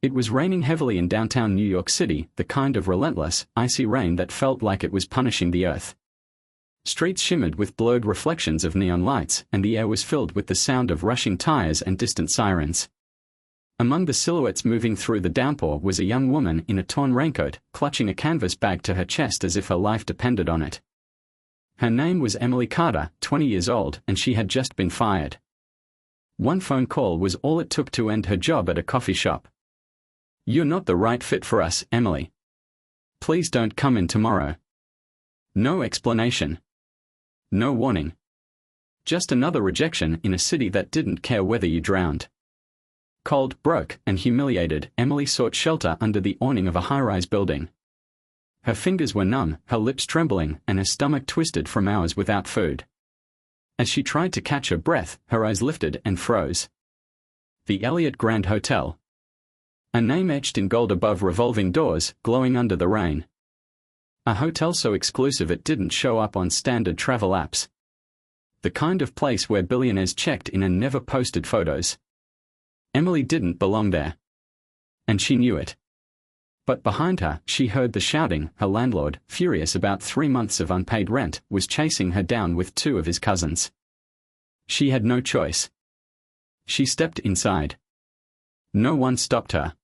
It was raining heavily in downtown New York City, the kind of relentless, icy rain that felt like it was punishing the earth. Streets shimmered with blurred reflections of neon lights, and the air was filled with the sound of rushing tires and distant sirens. Among the silhouettes moving through the downpour was a young woman in a torn raincoat, clutching a canvas bag to her chest as if her life depended on it. Her name was Emily Carter, 20 years old, and she had just been fired. One phone call was all it took to end her job at a coffee shop. "You're not the right fit for us, Emily. Please don't come in tomorrow." No explanation. No warning. Just another rejection in a city that didn't care whether you drowned. Cold, broke, and humiliated, Emily sought shelter under the awning of a high-rise building. Her fingers were numb, her lips trembling, and her stomach twisted from hours without food. As she tried to catch her breath, her eyes lifted and froze. The Elliott Grand Hotel. A name etched in gold above revolving doors, glowing under the rain. A hotel so exclusive it didn't show up on standard travel apps. The kind of place where billionaires checked in and never posted photos. Emily didn't belong there. And she knew it. But behind her, she heard the shouting. Her landlord, furious about 3 months of unpaid rent, was chasing her down with 2 of his cousins. She had no choice. She stepped inside. No one stopped her.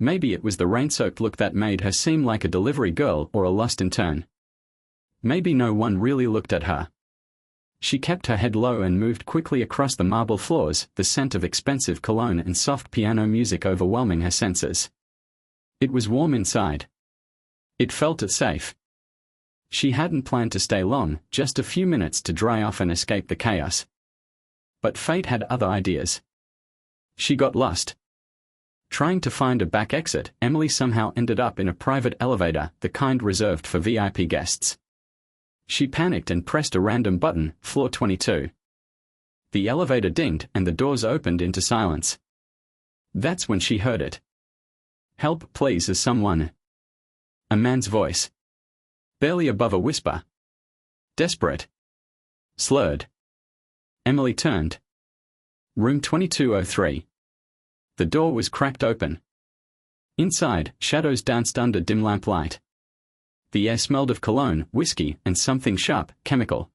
Maybe it was the rain-soaked look that made her seem like a delivery girl or a lost intern. Maybe no one really looked at her. She kept her head low and moved quickly across the marble floors, the scent of expensive cologne and soft piano music overwhelming her senses. It was warm inside. It felt safe. She hadn't planned to stay long, just a few minutes to dry off and escape the chaos. But fate had other ideas. She got lost. Trying to find a back exit, Emily somehow ended up in a private elevator, the kind reserved for VIP guests. She panicked and pressed a random button, floor 22. The elevator dinged and the doors opened into silence. That's when she heard it. "Help, please, is someone?" A man's voice. Barely above a whisper. Desperate. Slurred. Emily turned. Room 2203. The door was cracked open. Inside, shadows danced under dim lamplight. The air smelled of cologne, whiskey, and something sharp, chemical.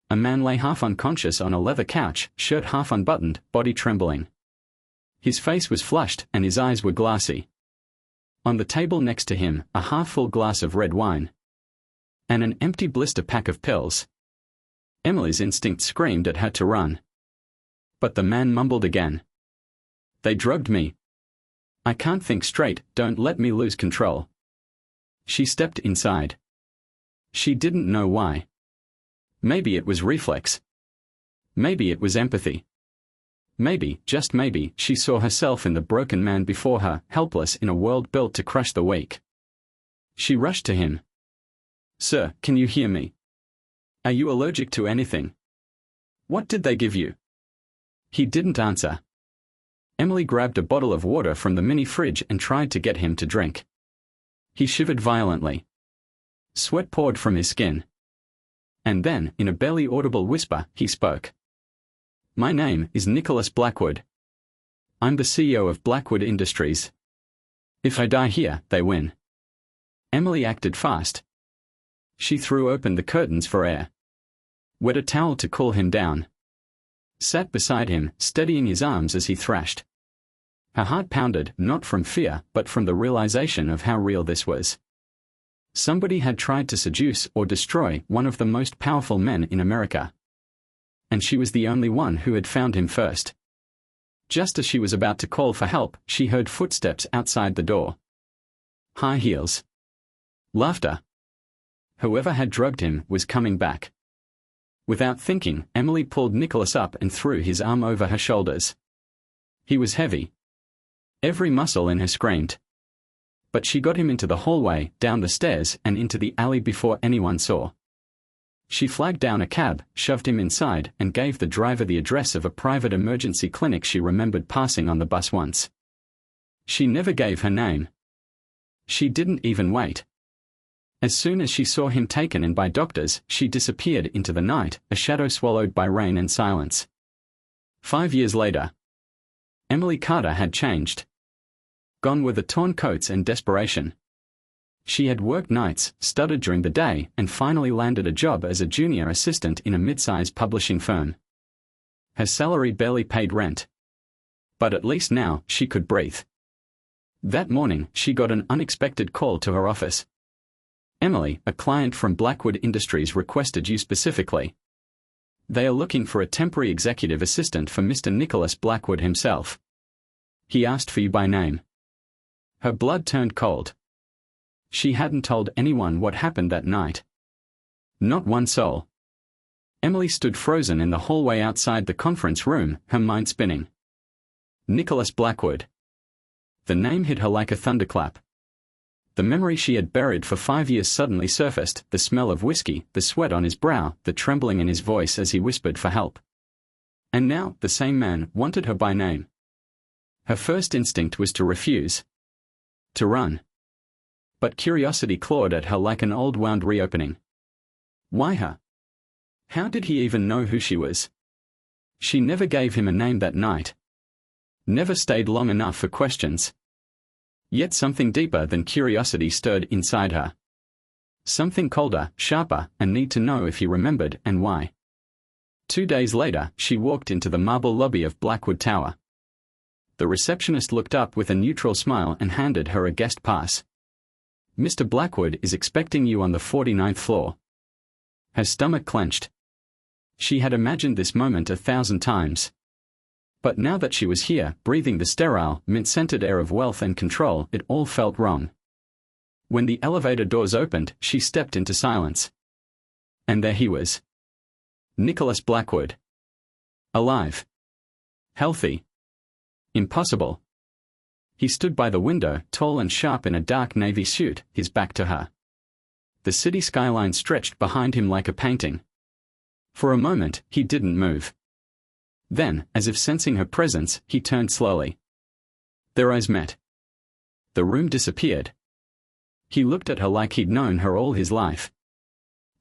A man lay half unconscious on a leather couch, shirt half unbuttoned, body trembling. His face was flushed, and his eyes were glassy. On the table next to him, a half-full glass of red wine. And an empty blister pack of pills. Emily's instinct screamed at her to run. But the man mumbled again. "They drugged me. I can't think straight, don't let me lose control." She stepped inside. She didn't know why. Maybe it was reflex. Maybe it was empathy. Maybe, just maybe, she saw herself in the broken man before her, helpless in a world built to crush the weak. She rushed to him. "Sir, can you hear me? Are you allergic to anything? What did they give you?" He didn't answer. Emily grabbed a bottle of water from the mini fridge and tried to get him to drink. He shivered violently. Sweat poured from his skin. And then, in a barely audible whisper, he spoke. "My name is Nicholas Blackwood. I'm the CEO of Blackwood Industries. If I die here, they win." Emily acted fast. She threw open the curtains for air. Wet a towel to cool him down. Sat beside him, steadying his arms as he thrashed. Her heart pounded, not from fear, but from the realization of how real this was. Somebody had tried to seduce or destroy one of the most powerful men in America. And she was the only one who had found him first. Just as she was about to call for help, she heard footsteps outside the door. High heels. Laughter. Whoever had drugged him was coming back. Without thinking, Emily pulled Nicholas up and threw his arm over her shoulders. He was heavy. Every muscle in her screamed. But she got him into the hallway, down the stairs, and into the alley before anyone saw. She flagged down a cab, shoved him inside, and gave the driver the address of a private emergency clinic she remembered passing on the bus once. She never gave her name. She didn't even wait. As soon as she saw him taken in by doctors, she disappeared into the night, a shadow swallowed by rain and silence. 5 years later. Emily Carter had changed. Gone were the torn coats and desperation. She had worked nights, studied during the day, and finally landed a job as a junior assistant in a mid-size publishing firm. Her salary barely paid rent. But at least now, she could breathe. That morning, she got an unexpected call to her office. "Emily, a client from Blackwood Industries requested you specifically. They are looking for a temporary executive assistant for Mr. Nicholas Blackwood himself. He asked for you by name." Her blood turned cold. She hadn't told anyone what happened that night. Not one soul. Emily stood frozen in the hallway outside the conference room, her mind spinning. Nicholas Blackwood. The name hit her like a thunderclap. The memory she had buried for 5 years suddenly surfaced, the smell of whiskey, the sweat on his brow, the trembling in his voice as he whispered for help. And now, the same man wanted her by name. Her first instinct was to refuse. To run. But curiosity clawed at her like an old wound reopening. Why her? How did he even know who she was? She never gave him a name that night. Never stayed long enough for questions. Yet something deeper than curiosity stirred inside her. Something colder, sharper, a need to know if he remembered and why. 2 days later, she walked into the marble lobby of Blackwood Tower. The receptionist looked up with a neutral smile and handed her a guest pass. "Mr. Blackwood is expecting you on the 49th floor." Her stomach clenched. She had imagined this moment 1,000 times. But now that she was here, breathing the sterile, mint-scented air of wealth and control, it all felt wrong. When the elevator doors opened, she stepped into silence. And there he was. Nicholas Blackwood. Alive. Healthy. Impossible. He stood by the window, tall and sharp in a dark navy suit, his back to her. The city skyline stretched behind him like a painting. For a moment, he didn't move. Then, as if sensing her presence, he turned slowly. Their eyes met. The room disappeared. He looked at her like he'd known her all his life.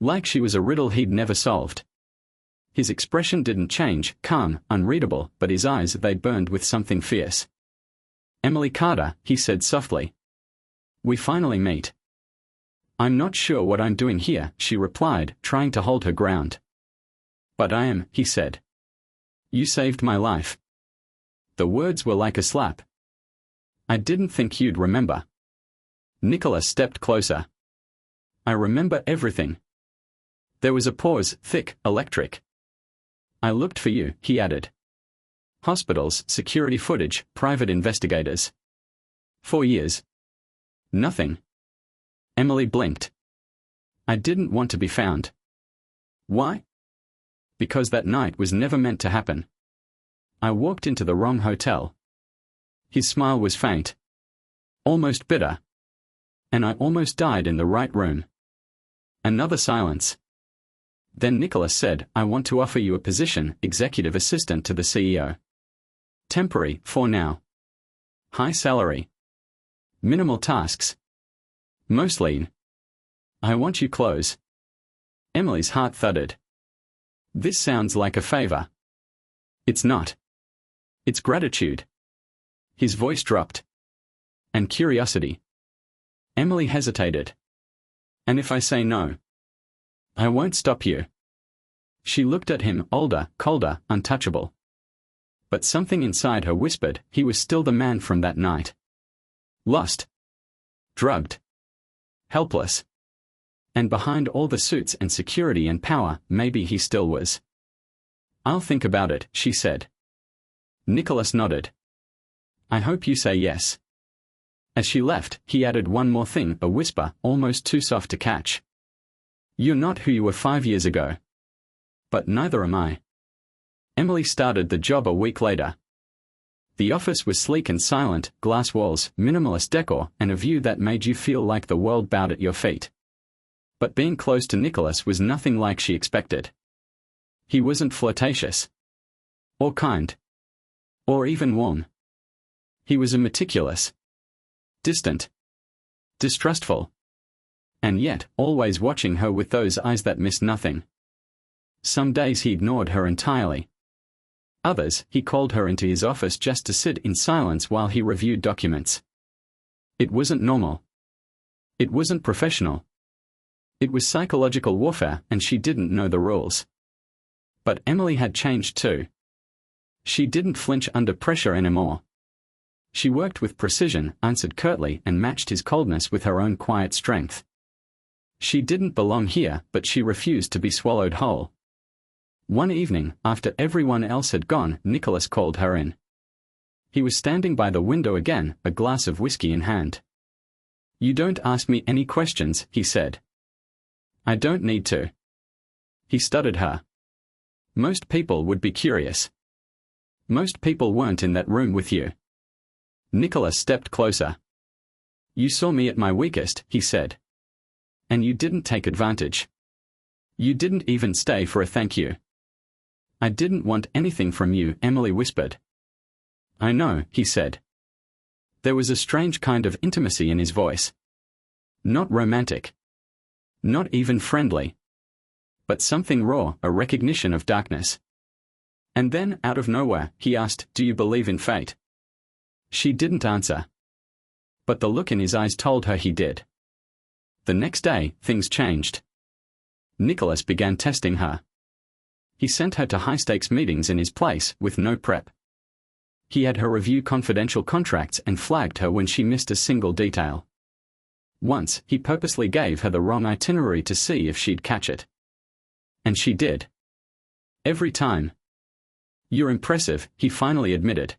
Like she was a riddle he'd never solved. His expression didn't change, calm, unreadable, but his eyes, they burned with something fierce. "Emily Carter," he said softly. "We finally meet." "I'm not sure what I'm doing here," she replied, trying to hold her ground. "But I am," he said. "You saved my life." The words were like a slap. "I didn't think you'd remember." Nicholas stepped closer. "I remember everything." There was a pause, thick, electric. "I looked for you," he added. "Hospitals, security footage, private investigators. 4 years. Nothing." Emily blinked. "I didn't want to be found." "Why?" "Because that night was never meant to happen. I walked into the wrong hotel." His smile was faint. Almost bitter. "And I almost died in the right room." Another silence. Then Nicholas said, "I want to offer you a position, executive assistant to the CEO. Temporary, for now. High salary. Minimal tasks. Mostly. I want you close." Emily's heart thudded. This sounds like a favor. It's not. It's gratitude. His voice dropped. And curiosity. Emily hesitated. "And if I say no?" "I won't stop you." She looked at him, older, colder, untouchable. But something inside her whispered, he was still the man from that night. Lost. Drugged. Helpless. And behind all the suits and security and power, maybe he still was. "I'll think about it," she said. Nicholas nodded. "I hope you say yes." As she left, he added one more thing, a whisper, almost too soft to catch. "You're not who you were 5 years ago. But neither am I." Emily started the job a week later. The office was sleek and silent, glass walls, minimalist decor, and a view that made you feel like the world bowed at your feet. But being close to Nicholas was nothing like she expected. He wasn't flirtatious. Or kind. Or even warm. He was a meticulous. Distant. Distrustful. And yet, always watching her with those eyes that missed nothing. Some days he ignored her entirely. Others, he called her into his office just to sit in silence while he reviewed documents. It wasn't normal. It wasn't professional. It was psychological warfare, and she didn't know the rules. But Emily had changed too. She didn't flinch under pressure anymore. She worked with precision, answered curtly, and matched his coldness with her own quiet strength. She didn't belong here, but she refused to be swallowed whole. One evening, after everyone else had gone, Nicholas called her in. He was standing by the window again, a glass of whiskey in hand. "You don't ask me any questions," he said. "I don't need to." He stuttered her. "Most people would be curious. Most people weren't in that room with you." Nicholas stepped closer. "You saw me at my weakest," he said. "And you didn't take advantage. You didn't even stay for a thank you." "I didn't want anything from you," Emily whispered. "I know," he said. There was a strange kind of intimacy in his voice. Not romantic. Not even friendly. But something raw, a recognition of darkness. And then, out of nowhere, he asked, "Do you believe in fate?" She didn't answer. But the look in his eyes told her he did. The next day, things changed. Nicholas began testing her. He sent her to high-stakes meetings in his place, with no prep. He had her review confidential contracts and flagged her when she missed a single detail. Once, he purposely gave her the wrong itinerary to see if she'd catch it. And she did. Every time. "You're impressive," he finally admitted.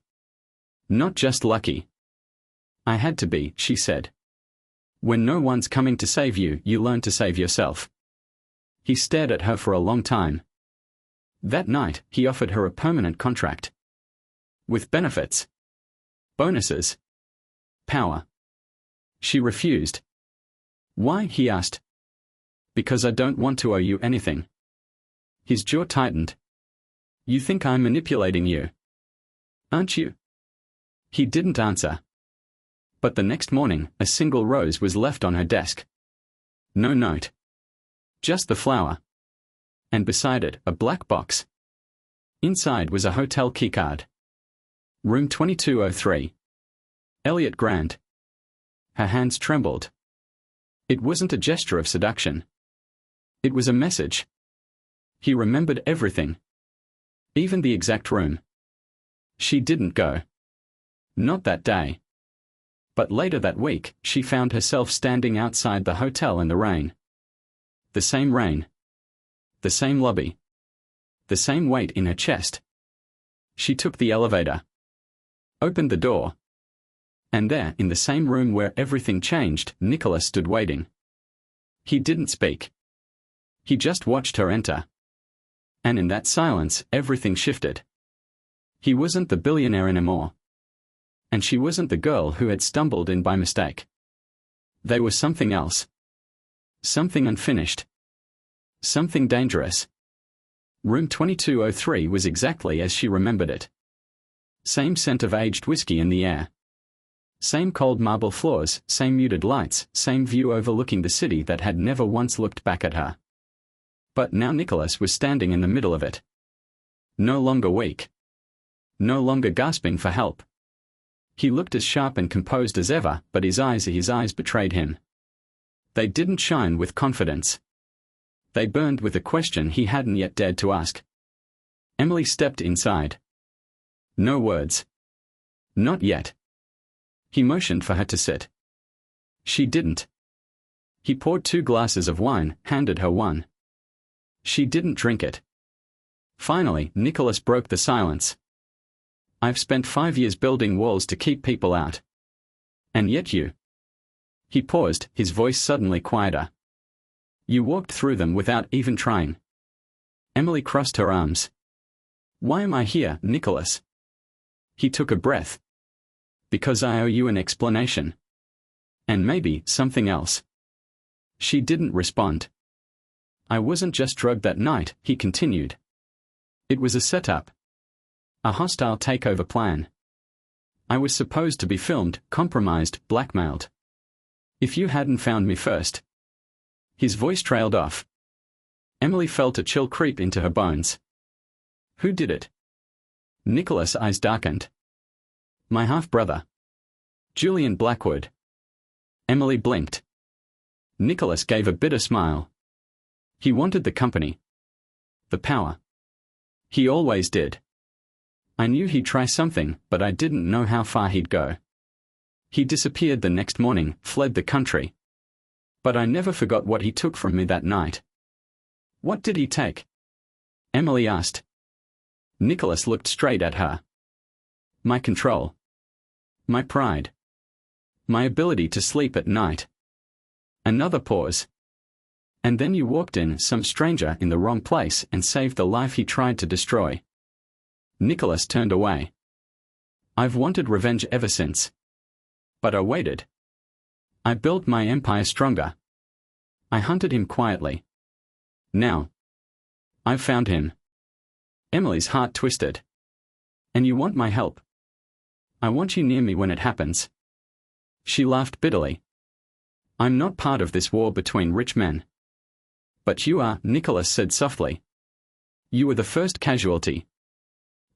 "Not just lucky." "I had to be," she said. "When no one's coming to save you, you learn to save yourself." He stared at her for a long time. That night, he offered her a permanent contract. With benefits. Bonuses. Power. She refused. "Why?" he asked. "Because I don't want to owe you anything." His jaw tightened. "You think I'm manipulating you? Aren't you?" He didn't answer. But the next morning, a single rose was left on her desk. No note. Just the flower. And beside it, a black box. Inside was a hotel keycard. Room 2203. Elliot Grant. Her hands trembled. It wasn't a gesture of seduction. It was a message. He remembered everything. Even the exact room. She didn't go. Not that day. But later that week, she found herself standing outside the hotel in the rain. The same rain. The same lobby. The same weight in her chest. She took the elevator. Opened the door. And there, in the same room where everything changed, Nicholas stood waiting. He didn't speak. He just watched her enter. And in that silence, everything shifted. He wasn't the billionaire anymore. And she wasn't the girl who had stumbled in by mistake. They were something else. Something unfinished. Something dangerous. Room 2203 was exactly as she remembered it. Same scent of aged whiskey in the air. Same cold marble floors, same muted lights, same view overlooking the city that had never once looked back at her. But now Nicholas was standing in the middle of it. No longer weak. No longer gasping for help. He looked as sharp and composed as ever, but his eyes betrayed him. They didn't shine with confidence. They burned with a question he hadn't yet dared to ask. Emily stepped inside. No words. Not yet. He motioned for her to sit. She didn't. He poured 2 glasses of wine, handed her one. She didn't drink it. Finally, Nicholas broke the silence. "I've spent 5 years building walls to keep people out. And yet you." He paused, his voice suddenly quieter. "You walked through them without even trying." Emily crossed her arms. "Why am I here, Nicholas?" He took a breath. "Because I owe you an explanation. And maybe something else." She didn't respond. "I wasn't just drugged that night," he continued. "It was a setup. A hostile takeover plan. I was supposed to be filmed, compromised, blackmailed. If you hadn't found me first." His voice trailed off. Emily felt a chill creep into her bones. "Who did it?" Nicholas' eyes darkened. "My half-brother. Julian Blackwood." Emily blinked. Nicholas gave a bitter smile. He wanted the company. The power. He always did. I knew he'd try something, but I didn't know how far he'd go. He disappeared the next morning, fled the country. But I never forgot what he took from me that night. What did he take? Emily asked. Nicholas looked straight at her. My control. My pride. My ability to sleep at night. Another pause. And then you walked in, some stranger in the wrong place, and saved the life he tried to destroy. Nicholas turned away. I've wanted revenge ever since. But I waited. I built my empire stronger. I hunted him quietly. Now, I've found him. Emily's heart twisted. And you want my help? I want you near me when it happens. She laughed bitterly. I'm not part of this war between rich men. But you are, Nicholas said softly. You were the first casualty.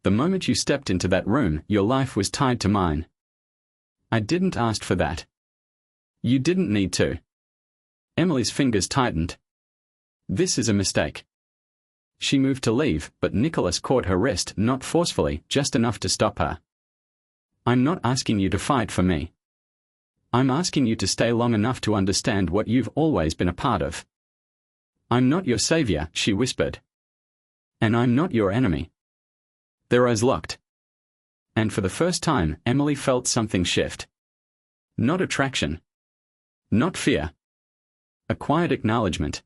The moment you stepped into that room, your life was tied to mine. I didn't ask for that. You didn't need to. Emily's fingers tightened. This is a mistake. She moved to leave, but Nicholas caught her wrist, not forcefully, just enough to stop her. I'm not asking you to fight for me. I'm asking you to stay long enough to understand what you've always been a part of. I'm not your savior, she whispered. And I'm not your enemy. Their eyes locked. And for the first time, Emily felt something shift. Not attraction. Not fear. A quiet acknowledgement.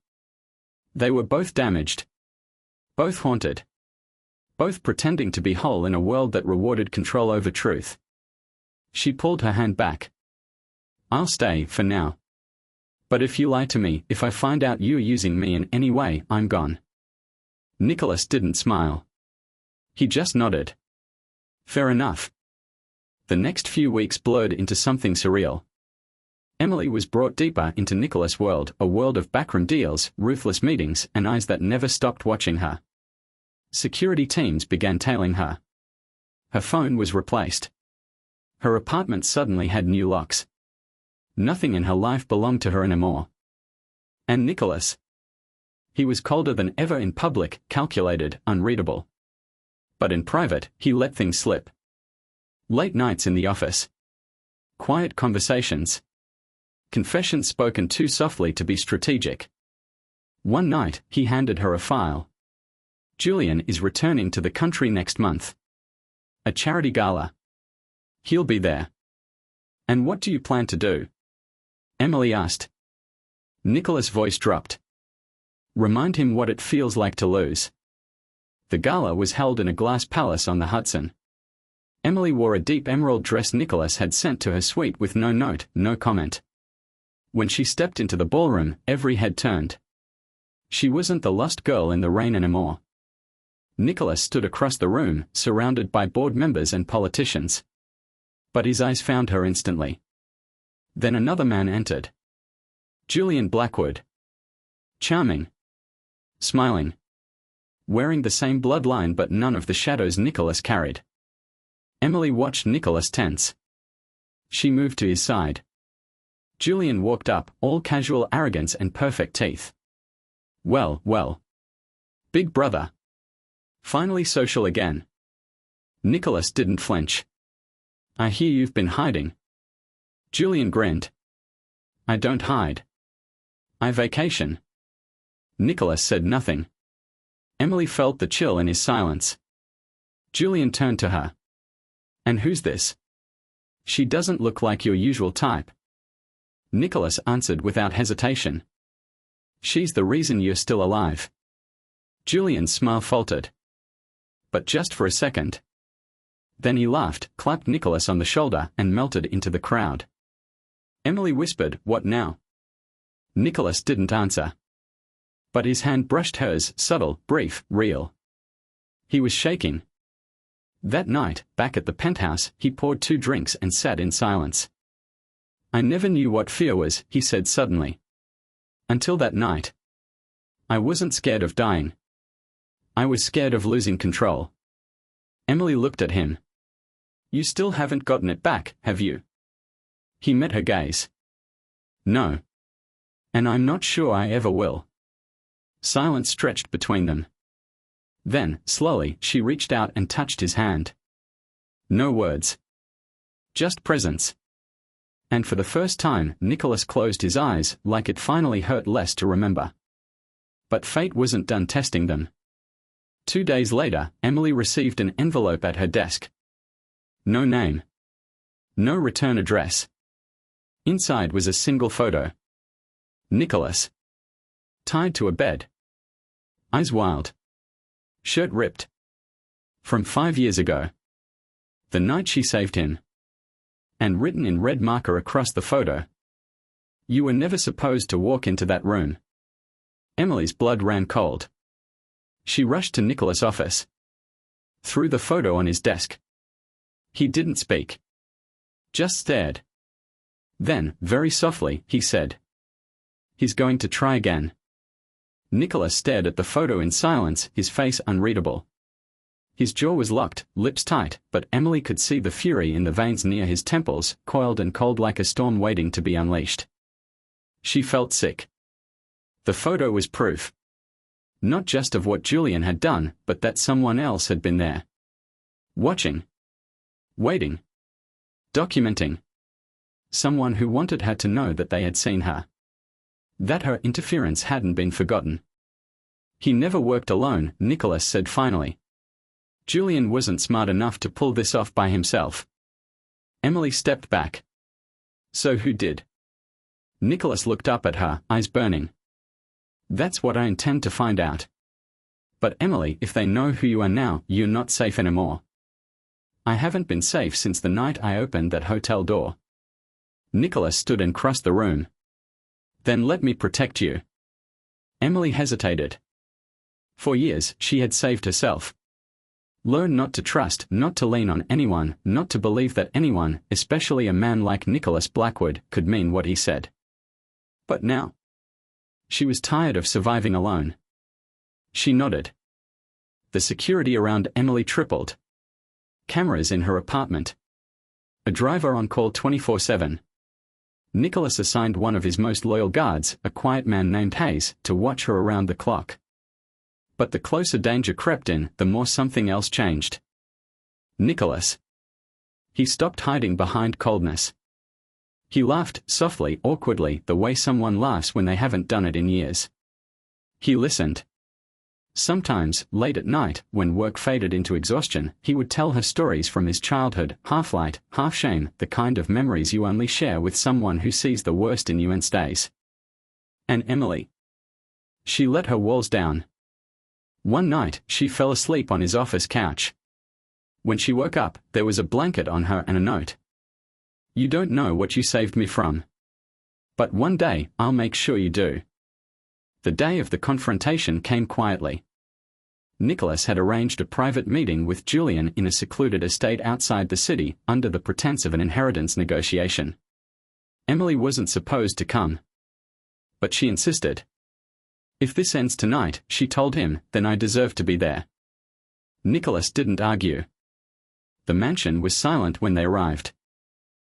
They were both damaged. Both haunted. Both pretending to be whole in a world that rewarded control over truth. She pulled her hand back. I'll stay, for now. But if you lie to me, if I find out you're using me in any way, I'm gone. Nicholas didn't smile. He just nodded. Fair enough. The next few weeks blurred into something surreal. Emily was brought deeper into Nicholas' world, a world of backroom deals, ruthless meetings, and eyes that never stopped watching her. Security teams began tailing her. Her phone was replaced. Her apartment suddenly had new locks. Nothing in her life belonged to her anymore. And Nicholas? He was colder than ever in public, calculated, unreadable. But in private, he let things slip. Late nights in the office. Quiet conversations. Confessions spoken too softly to be strategic. One night, he handed her a file. Julian is returning to the country next month. A charity gala. He'll be there. And what do you plan to do? Emily asked. Nicholas' voice dropped. Remind him what it feels like to lose. The gala was held in a glass palace on the Hudson. Emily wore a deep emerald dress Nicholas had sent to her suite with no note, no comment. When she stepped into the ballroom, every head turned. She wasn't the lost girl in the rain anymore. Nicholas stood across the room, surrounded by board members and politicians. But his eyes found her instantly. Then another man entered. Julian Blackwood. Charming. Smiling. Wearing the same bloodline but none of the shadows Nicholas carried. Emily watched Nicholas tense. She moved to his side. Julian walked up, all casual arrogance and perfect teeth. Well, well. Big brother. Finally social again. Nicholas didn't flinch. I hear you've been hiding. Julian grinned. I don't hide. I vacation. Nicholas said nothing. Emily felt the chill in his silence. Julian turned to her. And who's this? She doesn't look like your usual type. Nicholas answered without hesitation. She's the reason you're still alive. Julian's smile faltered. But just for a second. Then he laughed, clapped Nicholas on the shoulder, and melted into the crowd. Emily whispered, "What now?" Nicholas didn't answer. But his hand brushed hers, subtle, brief, real. He was shaking. That night, back at the penthouse, he poured 2 drinks and sat in silence. I never knew what fear was, he said suddenly. Until that night. I wasn't scared of dying. I was scared of losing control. Emily looked at him. You still haven't gotten it back, have you? He met her gaze. No. And I'm not sure I ever will. Silence stretched between them. Then, slowly, she reached out and touched his hand. No words. Just presence. And for the first time, Nicholas closed his eyes, like it finally hurt less to remember. But fate wasn't done testing them. 2 days later, Emily received an envelope at her desk. No name. No return address. Inside was a single photo. Nicholas. Tied to a bed. Eyes wild. Shirt ripped. From 5 years ago. The night she saved him. And written in red marker across the photo. You were never supposed to walk into that room. Emily's blood ran cold. She rushed to Nicholas' office. Threw the photo on his desk. He didn't speak. Just stared. Then, very softly, he said, "He's going to try again." Nicholas stared at the photo in silence, his face unreadable. His jaw was locked, lips tight, but Emily could see the fury in the veins near his temples, coiled and cold like a storm waiting to be unleashed. She felt sick. The photo was proof. Not just of what Julian had done, but that someone else had been there. Watching. Waiting. Documenting. Someone who wanted her to know that they had seen her. That her interference hadn't been forgotten. He never worked alone, Nicholas said finally. Julian wasn't smart enough to pull this off by himself. Emily stepped back. So who did? Nicholas looked up at her, eyes burning. That's what I intend to find out. But Emily, if they know who you are now, you're not safe anymore. I haven't been safe since the night I opened that hotel door. Nicholas stood and crossed the room. Then let me protect you. Emily hesitated. For years, she had saved herself. Learned not to trust, not to lean on anyone, not to believe that anyone, especially a man like Nicholas Blackwood, could mean what he said. But now? She was tired of surviving alone. She nodded. The security around Emily tripled. Cameras in her apartment. A driver on call 24/7. Nicholas assigned one of his most loyal guards, a quiet man named Hayes, to watch her around the clock. But the closer danger crept in, the more something else changed. Nicholas. He stopped hiding behind coldness. He laughed, softly, awkwardly, the way someone laughs when they haven't done it in years. He listened. Sometimes, late at night, when work faded into exhaustion, he would tell her stories from his childhood, half light, half shame, the kind of memories you only share with someone who sees the worst in you and stays. And Emily. She let her walls down. One night, she fell asleep on his office couch. When she woke up, there was a blanket on her and a note. You don't know what you saved me from. But one day, I'll make sure you do. The day of the confrontation came quietly. Nicholas had arranged a private meeting with Julian in a secluded estate outside the city, under the pretense of an inheritance negotiation. Emily wasn't supposed to come. But she insisted. If this ends tonight, she told him, then I deserve to be there. Nicholas didn't argue. The mansion was silent when they arrived.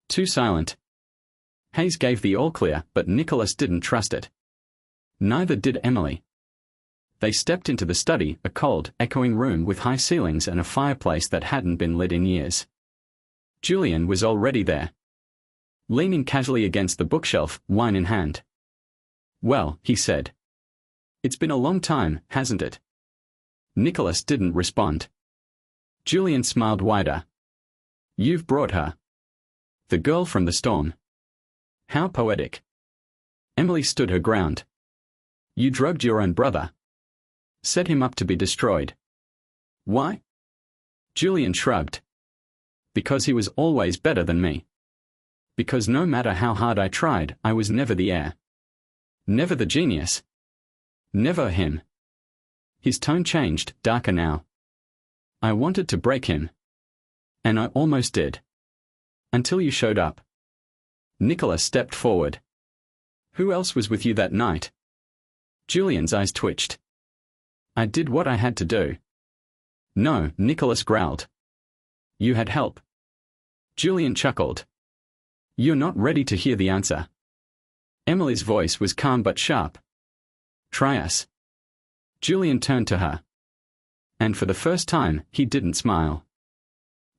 Too silent. Hayes gave the all-clear, but Nicholas didn't trust it. Neither did Emily. They stepped into the study, a cold, echoing room with high ceilings and a fireplace that hadn't been lit in years. Julian was already there. Leaning casually against the bookshelf, wine in hand. Well, he said. It's been a long time, hasn't it? Nicholas didn't respond. Julian smiled wider. You've brought her. The girl from the storm. How poetic. Emily stood her ground. You drugged your own brother. Set him up to be destroyed. Why? Julian shrugged. Because he was always better than me. Because no matter how hard I tried, I was never the heir. Never the genius. Never him. His tone changed, darker now. I wanted to break him. And I almost did. Until you showed up. Nicholas stepped forward. Who else was with you that night? Julian's eyes twitched. I did what I had to do. No, Nicholas growled. You had help. Julian chuckled. You're not ready to hear the answer. Emily's voice was calm but sharp. Try us. Julian turned to her. And for the first time, he didn't smile.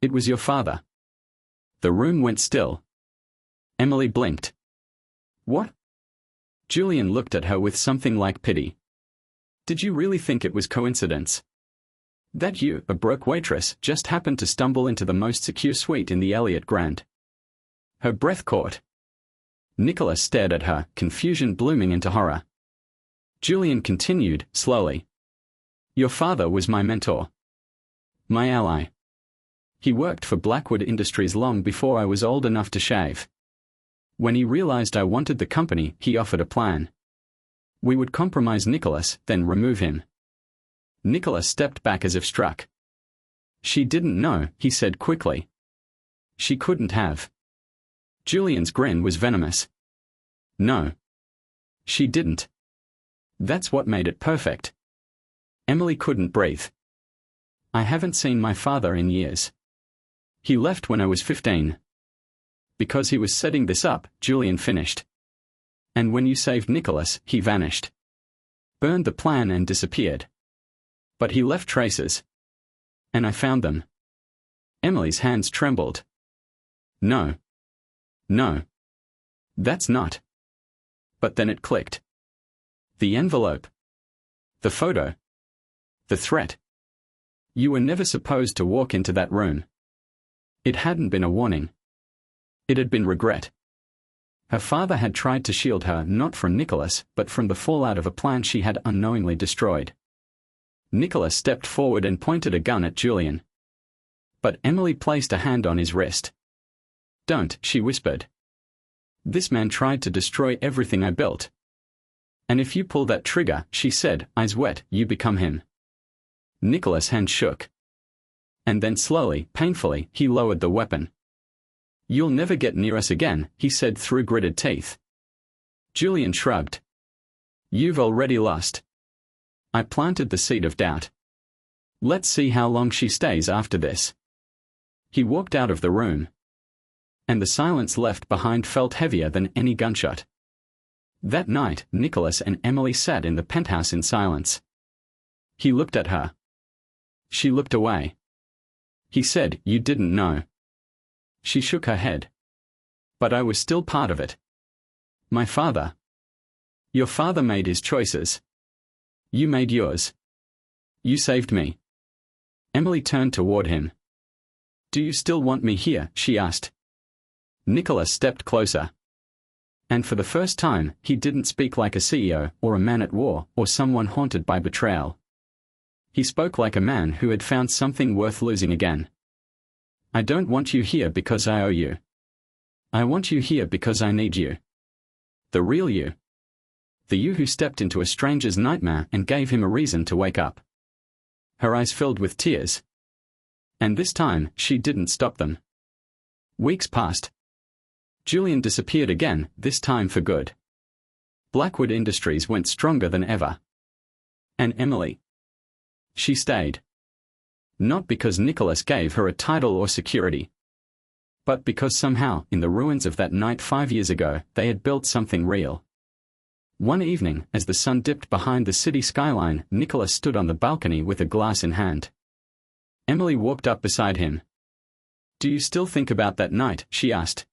It was your father. The room went still. Emily blinked. What? Julian looked at her with something like pity. Did you really think it was coincidence? That you, a broke waitress, just happened to stumble into the most secure suite in the Elliott Grand? Her breath caught. Nicholas stared at her, confusion blooming into horror. Julian continued, slowly. Your father was my mentor. My ally. He worked for Blackwood Industries long before I was old enough to shave. When he realized I wanted the company, he offered a plan. We would compromise Nicholas, then remove him. Nicholas stepped back as if struck. She didn't know, he said quickly. She couldn't have. Julian's grin was venomous. No. She didn't. That's what made it perfect. Emily couldn't breathe. I haven't seen my father in years. He left when I was 15. Because he was setting this up, Julian finished. And when you saved Nicholas, he vanished. Burned the plan and disappeared. But he left traces. And I found them. Emily's hands trembled. No. No. That's not. But then it clicked. The envelope. The photo. The threat. You were never supposed to walk into that room. It hadn't been a warning. It had been regret. Her father had tried to shield her not from Nicholas, but from the fallout of a plan she had unknowingly destroyed. Nicholas stepped forward and pointed a gun at Julian. But Emily placed a hand on his wrist. Don't, she whispered. This man tried to destroy everything I built. And if you pull that trigger, she said, eyes wet, you become him. Nicholas' hand shook. And then slowly, painfully, he lowered the weapon. You'll never get near us again, he said through gritted teeth. Julian shrugged. You've already lost. I planted the seed of doubt. Let's see how long she stays after this. He walked out of the room. And the silence left behind felt heavier than any gunshot. That night, Nicholas and Emily sat in the penthouse in silence. He looked at her. She looked away. He said, you didn't know. She shook her head. But I was still part of it. My father. Your father made his choices. You made yours. You saved me. Emily turned toward him. Do you still want me here? She asked. Nicholas stepped closer. And for the first time, he didn't speak like a CEO, or a man at war, or someone haunted by betrayal. He spoke like a man who had found something worth losing again. I don't want you here because I owe you. I want you here because I need you. The real you. The you who stepped into a stranger's nightmare and gave him a reason to wake up. Her eyes filled with tears. And this time, she didn't stop them. Weeks passed. Julian disappeared again, this time for good. Blackwood Industries went stronger than ever. And Emily. She stayed. Not because Nicholas gave her a title or security. But because somehow, in the ruins of that night 5 years ago, they had built something real. One evening, as the sun dipped behind the city skyline, Nicholas stood on the balcony with a glass in hand. Emily walked up beside him. Do you still think about that night? She asked.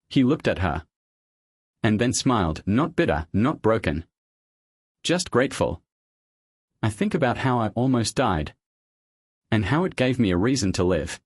He looked at her. And then smiled, not bitter, not broken. Just grateful. I think about how I almost died. And how it gave me a reason to live.